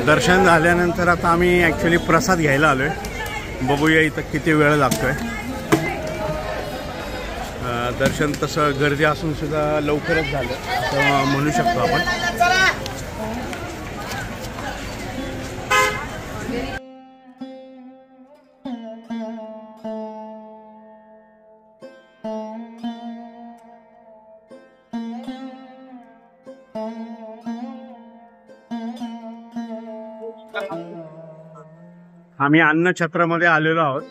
दर्शन झाल्यानंतर आता आम्ही ॲक्च्युली प्रसाद घ्यायला आलो आहे. बघूया इथं किती वेळ लागतो आहे. दर्शन तसं गर्दी असून सुद्धा लवकरच झालं असं म्हणू शकतो आपण. आम्ही अन्नछत्रामध्ये आलेलो आहोत.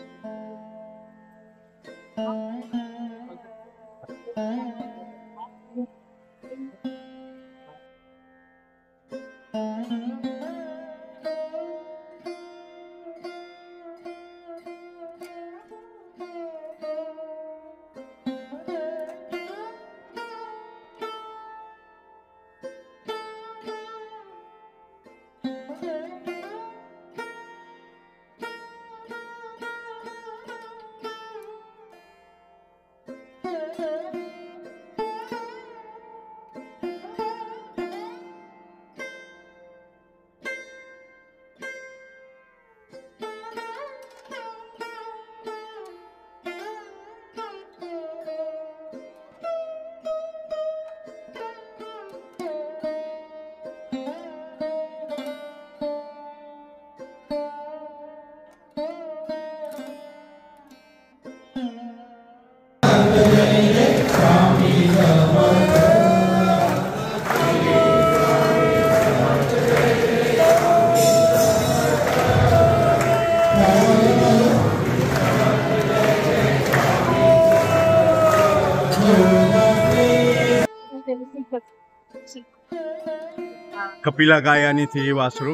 कपिला गाय आणि तिची वासरू.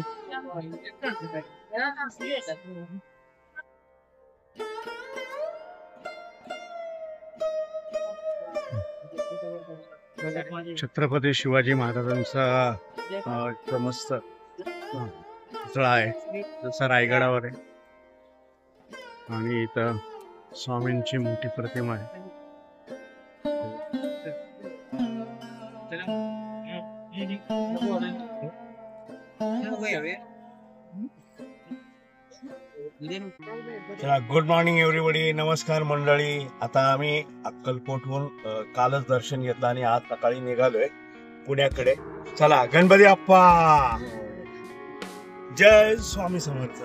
छत्रपती शिवाजी महाराजांचा मस्त पुतळा आहे जसा रायगडावर आहे. आणि इथं स्वामींची मोठी प्रतिमा आहे. Good morning everybody. नमस्कार मंडळी. आता आम्ही अक्कलकोटहून कालच दर्शन घेतलं आणि आज सकाळी निघालोय पुण्याकडे. चला गणपती बाप्पा जय स्वामी समर्थ.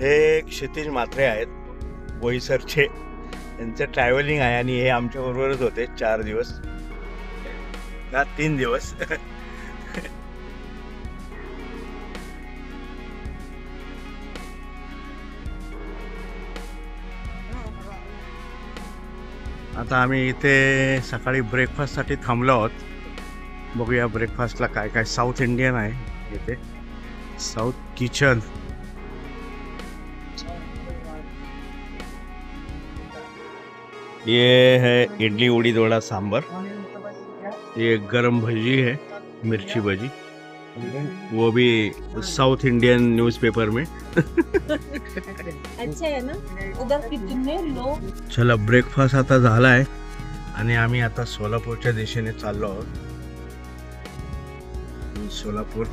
हे क्षितिज म्हात्रे आहेत बोईसरचे. यांचं ट्रॅव्हलिंग आहे आणि हे आमच्या बरोबरच होते 4 दिवस का 3 दिवस. आता आम्ही इथे सकाळी ब्रेकफास्टसाठी थांबलो आहोत. बघूया ब्रेकफास्टला काय काय. साऊथ इंडियन आहे इथे, साऊथ किचन. ये है इडली उड़ीद वड़ा सांबर. ये गरम भजी है, मिर्ची भजी, वो भी साउथ इंडियन न्यूज़पेपर में. अच्छा है ना. उधर कितने लोग. चला ब्रेकफास्ट आता झालाय आणि आम्ही आता सोलापूरच्या दिशेने चाललो आहोत. सोलापूर.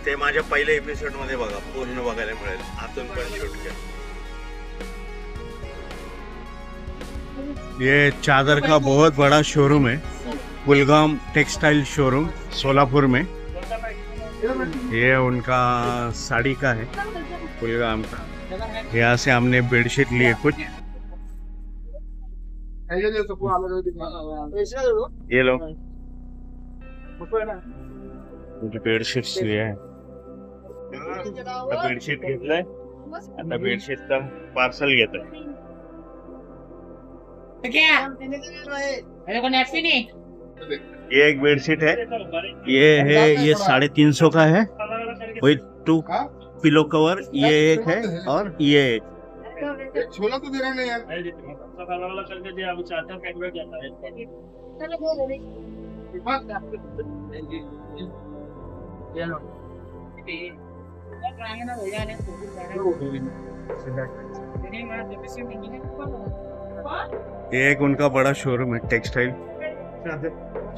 ते माझ्या पहिल्या एपिसोड मध्ये बघा, पूर्ण बघायला मिळेल. आतून पण शूट केलं. ये चादर का बहुत बड़ा शोरूम है, कुलगाम टेक्सटाइल शोरूम सोलापुर में। ये उनका साड़ी का है, कुलगाम का। यहाँ से हमने बेडशीट लिए कुछ, ये लो बेडशीट लिए हैं। बेडशीट घेतलाय, आता बेडशीटचा पार्सल घेतोय। ये एक बेडशीट है, ये 350 का है, वही 2 पिलो कवर, ये एक है और ये एक। छोला तो दे रहा नहीं यार। ये एक उनका बड़ा शोरूम है टेक्सटाइल,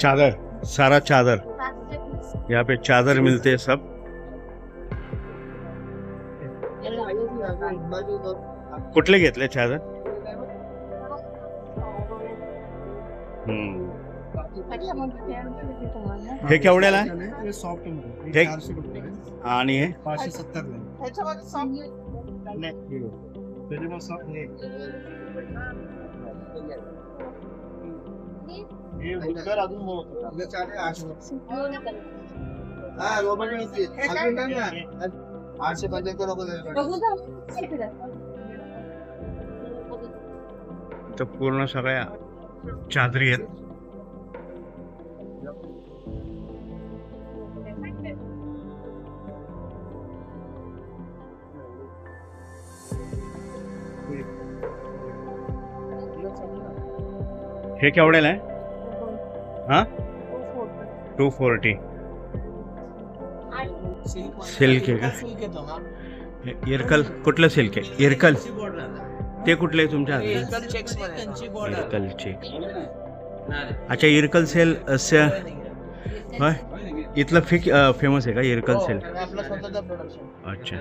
चादर, सारा चादर, यहाँ पे चादर मिलते हैं सब। कुठले घेतले चादर? हे केवढ्याला आहे? सॉफ्ट हे- आणि हे 570 तर पूर्ण सगळ्या चादरी आहेत। हे केवढ्याला आहे? हा 240 सिल्क आहे का? इरकल कुठलं सिल्क आहे? इरकल ते कुठले आहे तुमच्या हातात? इरकल चेक। अच्छा इरकल सेल होय, इथलं फेमस आहे का इरकल सेल? अच्छा,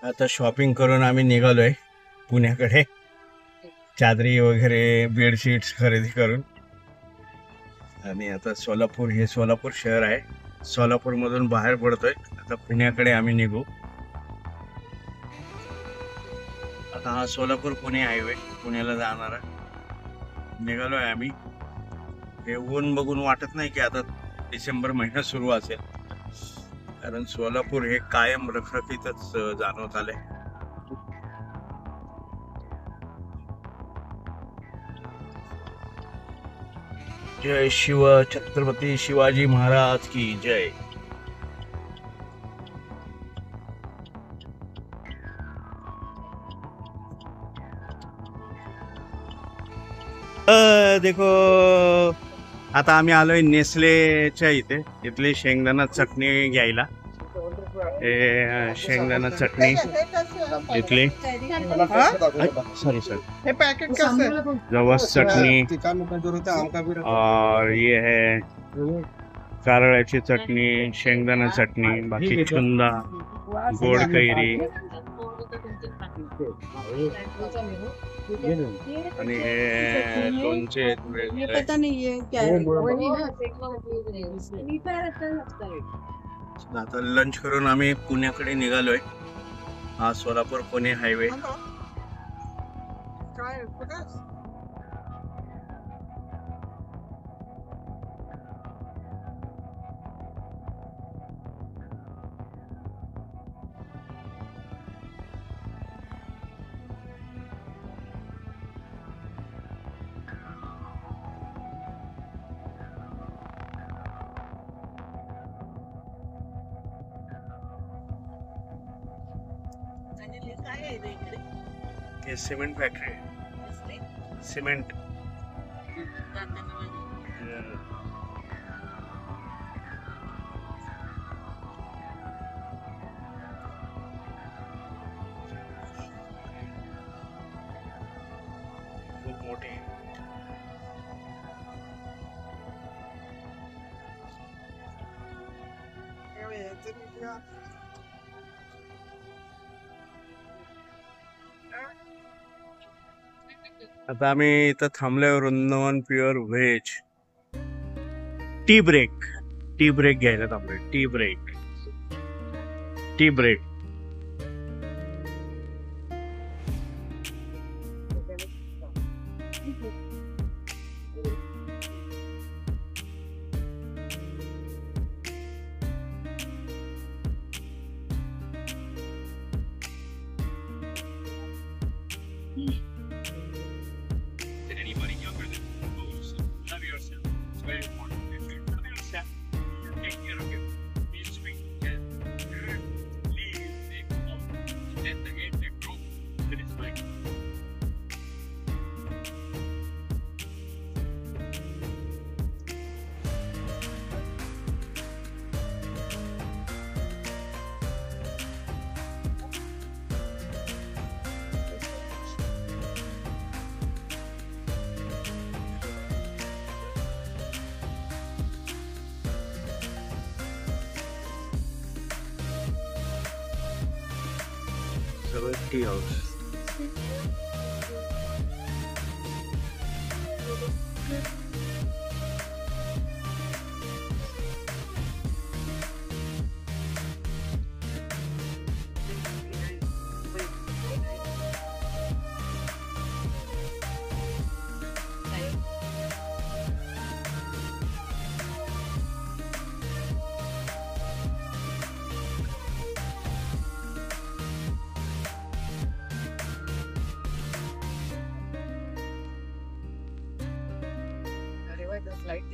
आता शॉपिंग करून आम्ही निघालोय पुण्याकडे, चादरी वगैरे बेडशीट्स खरेदी करून। आणि आता सोलापूर, हे सोलापूर शहर आहे, सोलापूर मधून बाहेर पडतोय, आता पुण्याकडे आम्ही निघू। आता हा सोलापूर पुणे हायवे, पुण्याला जाणारा निघालोय आम्ही। हे ऊन बघून वाटत नाही की आता डिसेंबर महिना सुरू असेल, कारण सोलापूर हे कायम रखरखीतच जाणवत आले। जय शिव छत्रपती शिवाजी महाराज की जय। देखो आता आम्ही आलोय नेसलेच्या इथे, इथली शेंगदाणा चटणी घ्यायला। शेंगदाणा चटणी इथली, सॉरी हे पैकेट कैसे है? जवस चटणी, और ये है कारळ्याची चटणी, शेंगदाणा चटणी, बाकी छुंदा, गोड कैरी, आणि हे लोणचे। पता नहीं है क्या है। आता लंच करून आम्ही पुण्याकडे निघालोय, हा सोलापूर पुणे हायवे। ये सिमेंट फैक्ट्री है, सिमेंट। खूप मोठी। आता आम्ही इथं थांबलोय Vrindavan pure veg tea break घ्यायला थांबलोय. Tea break. Anybody younger than you, love yourself. It's very important. If you love yourself, you take care of your be sweet and leave they come. Then again they grow. That is like tea house. Flight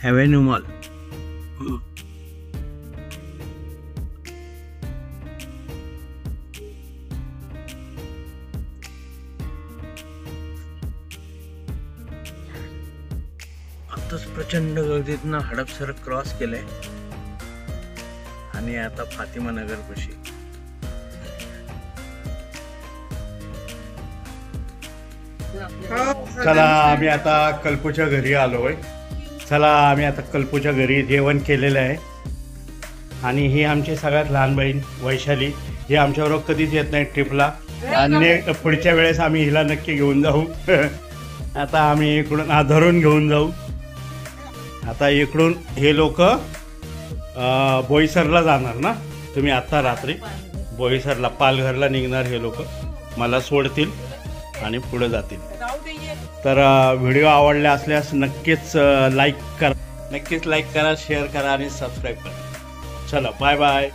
Avenue Mall. आताच प्रचंड गर्दीतनं Hadapsar cross केलंय आणि आता फातिमा नगर पाशी. चला आम्ही आता कल्पूच्या घरी आलोय. चला आम्ही आता कल्पूच्या घरी जेवण केलेलं आहे आणि ही आमची सगळ्यात लहान बहीण वैशाली. ही आमच्याबरोबर कधीच येत नाही ट्रिपला आणि पुढच्या वेळेस आम्ही हिला नक्की घेऊन जाऊ. आता आम्ही इकडून धरून घेऊन जाऊ. आता इकडून हे लोक बोईसरला जाणार ना. तुम्ही आत्ता रात्री बोईसरला पालघरला निघणार. हे लोक मला सोडतील आणि पुढे जातील. तर व्हिडिओ आवडला असल्यास नक्कीच लाईक करा, शेअर करा आणि सबस्क्राईब करा. चला बाय बाय.